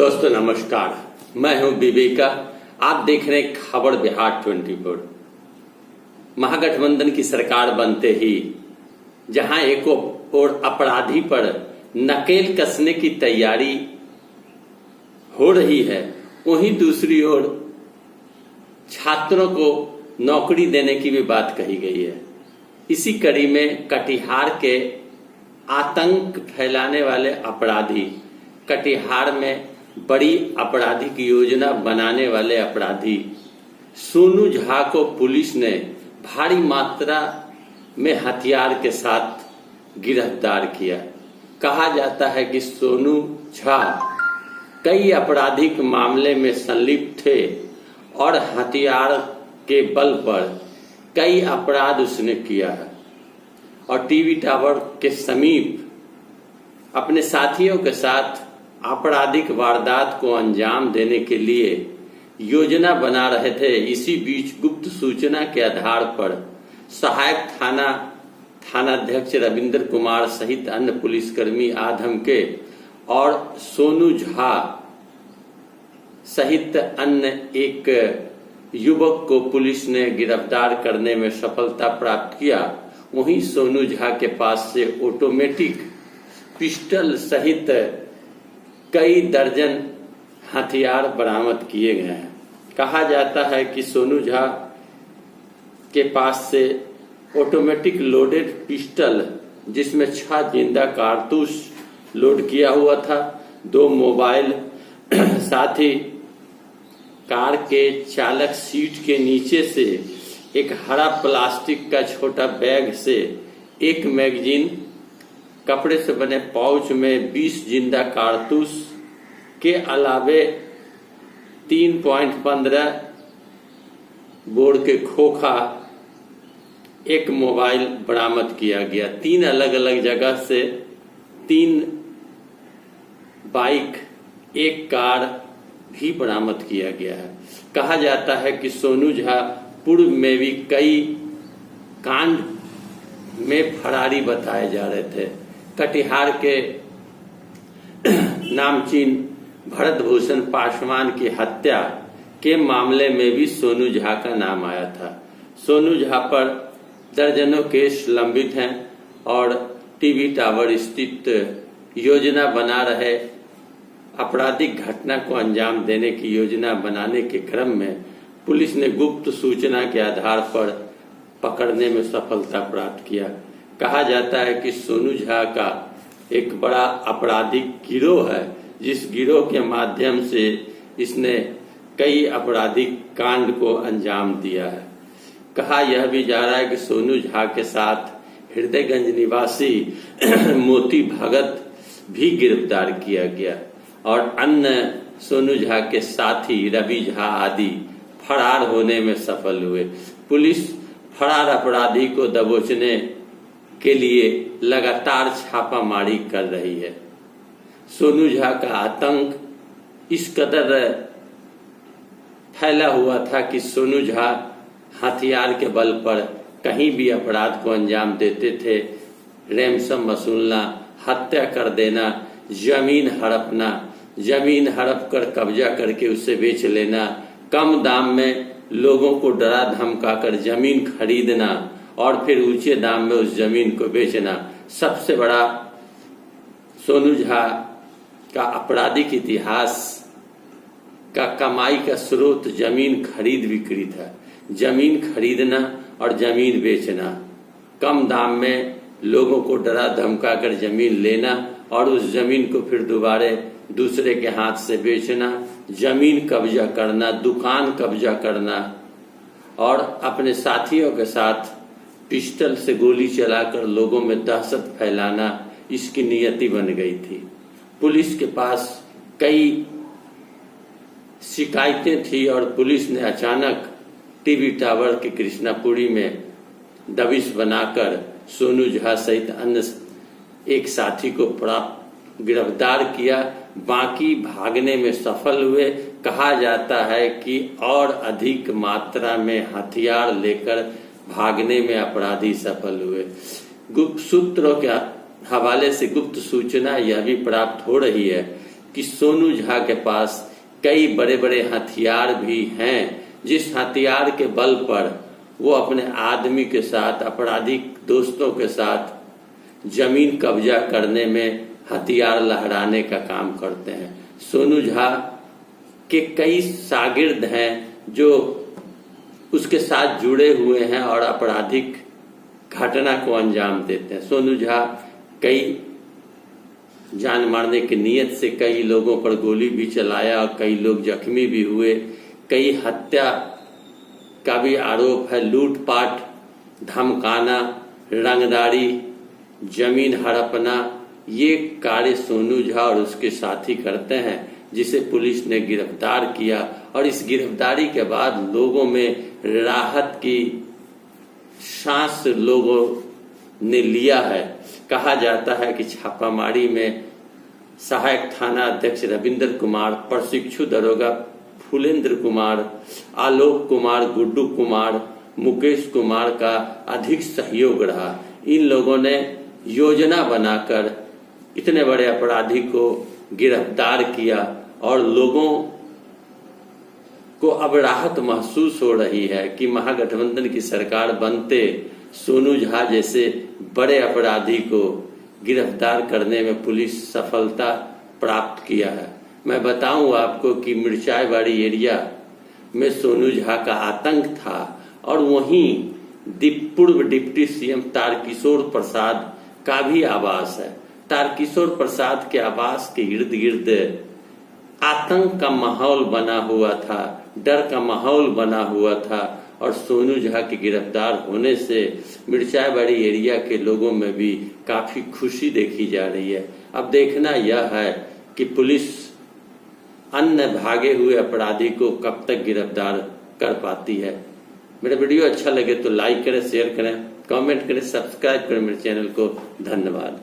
दोस्तों नमस्कार, मैं हूं विवेका। आप देख रहे हैं खबर बिहार 24। महागठबंधन की सरकार बनते ही जहां एक और अपराधी पर नकेल कसने की तैयारी हो रही है, वहीं दूसरी ओर छात्रों को नौकरी देने की भी बात कही गई है। इसी कड़ी में कटिहार के आतंक फैलाने वाले अपराधी, कटिहार में बड़ी आपराधिक योजना बनाने वाले अपराधी सोनू झा को पुलिस ने भारी मात्रा में हथियार के साथ गिरफ्तार किया। कहा जाता है कि सोनू झा कई आपराधिक मामले में संलिप्त थे और हथियार के बल पर कई अपराध उसने किया है और टीवी टावर के समीप अपने साथियों के साथ आपराधिक वारदात को अंजाम देने के लिए योजना बना रहे थे। इसी बीच गुप्त सूचना के आधार पर सहायक थानाध्यक्ष रविंद्र कुमार सहित अन्य पुलिसकर्मी आधम के और सोनू झा सहित अन्य एक युवक को पुलिस ने गिरफ्तार करने में सफलता प्राप्त किया। वहीं सोनू झा के पास से ऑटोमेटिक पिस्टल सहित कई दर्जन हथियार बरामद किए गए हैं। कहा जाता है कि सोनू झा के पास से ऑटोमेटिक लोडेड पिस्टल जिसमें 6 जिंदा कारतूस लोड किया हुआ था, 2 मोबाइल, साथ ही कार के चालक सीट के नीचे से एक हरा प्लास्टिक का छोटा बैग से एक मैगजीन, कपड़े से बने पाउच में 20 जिंदा कारतूस के अलावे 3.15 बोर के खोखा, एक मोबाइल बरामद किया गया। 3 अलग अलग जगह से 3 बाइक, एक कार भी बरामद किया गया है। कहा जाता है कि सोनू झा पूर्व में भी कई कांड में फरारी बताए जा रहे थे। कटिहार के नामचीन भरत भूषण पासवान की हत्या के मामले में भी सोनू झा का नाम आया था। सोनू झा पर दर्जनों केस लंबित हैं और टीवी टावर स्थित योजना बना रहे आपराधिक घटना को अंजाम देने की योजना बनाने के क्रम में पुलिस ने गुप्त सूचना के आधार पर पकड़ने में सफलता प्राप्त किया। कहा जाता है कि सोनू झा का एक बड़ा आपराधिक गिरोह है, जिस गिरोह के माध्यम से इसने कई आपराधिक कांड को अंजाम दिया है। कहा यह भी जा रहा है कि सोनू झा के साथ हृदयगंज निवासी मोती भगत भी गिरफ्तार किया गया और अन्य सोनू झा के साथी रवि झा आदि फरार होने में सफल हुए। पुलिस फरार अपराधी को दबोचने के लिए लगातार छापामारी कर रही है। सोनू झा का आतंक इस कदर फैला हुआ था कि सोनू झा हथियार के बल पर कहीं भी अपराध को अंजाम देते थे। रैंसम वसूलना, हत्या कर देना, जमीन हड़पना, जमीन हड़प कर कब्जा करके उसे बेच लेना, कम दाम में लोगों को डरा धमका कर जमीन खरीदना और फिर ऊंचे दाम में उस जमीन को बेचना, सबसे बड़ा सोनू झा का आपराधिक इतिहास का कमाई का स्रोत जमीन खरीद बिक्री था। जमीन खरीदना और जमीन बेचना, कम दाम में लोगों को डरा धमका कर जमीन लेना और उस जमीन को फिर दोबारा दूसरे के हाथ से बेचना, जमीन कब्जा करना, दुकान कब्जा करना और अपने साथियों के साथ पिस्टल से गोली चलाकर लोगों में दहशत फैलाना, इसकी नियति बन गई थी। पुलिस के पास कई शिकायतें थी और पुलिस ने अचानक टीवी टावर के कृष्णापुरी में दबिश बनाकर सोनू झा सहित अन्य एक साथी को गिरफ्तार किया। बाकी भागने में सफल हुए। कहा जाता है कि और अधिक मात्रा में हथियार लेकर भागने में अपराधी सफल हुए। गुप्त सूत्रों के हवाले से गुप्त सूचना यह भी प्राप्त हो रही है कि सोनू झा के पास कई बड़े बड़े हथियार भी हैं, जिस हथियार के बल पर वो अपने आदमी के साथ, आपराधिक दोस्तों के साथ जमीन कब्जा करने में हथियार लहराने का काम करते हैं। सोनू झा के कई शागिर्द हैं जो उसके साथ जुड़े हुए हैं और आपराधिक घटना को अंजाम देते हैं। सोनू झा कई जान मारने की नीयत से कई लोगों पर गोली भी चलाया और कई लोग जख्मी भी हुए। कई हत्या का भी आरोप है, लूटपाट, धमकाना, रंगदारी, जमीन हड़पना, ये कार्य सोनू झा और उसके साथी करते हैं, जिसे पुलिस ने गिरफ्तार किया। और इस गिरफ्तारी के बाद लोगों में राहत की सांस लोगों ने लिया है। कहा जाता है कि छापामारी में सहायक थाना अध्यक्ष रविंद्र कुमार, प्रशिक्षु दरोगा फूलेंद्र कुमार, आलोक कुमार, गुड्डू कुमार, मुकेश कुमार का अधिक सहयोग रहा। इन लोगों ने योजना बनाकर इतने बड़े अपराधी को गिरफ्तार किया और लोगों को अब राहत महसूस हो रही है कि महागठबंधन की सरकार बनते सोनू झा जैसे बड़े अपराधी को गिरफ्तार करने में पुलिस सफलता प्राप्त किया है। मैं बताऊं आपको कि मिर्चाईबाड़ी एरिया में सोनू झा का आतंक था और वहीं पूर्व डिप्टी सीएम तारकिशोर प्रसाद का भी आवास है। तारकिशोर प्रसाद के आवास के इर्द गिर्द आतंक का माहौल बना हुआ था, डर का माहौल बना हुआ था और सोनू झा के गिरफ्तार होने से मिर्चाईबाड़ी एरिया के लोगों में भी काफी खुशी देखी जा रही है। अब देखना यह है कि पुलिस अन्य भागे हुए अपराधी को कब तक गिरफ्तार कर पाती है। मेरा वीडियो अच्छा लगे तो लाइक करें, शेयर करें, कमेंट करें, सब्सक्राइब करें मेरे चैनल को। धन्यवाद।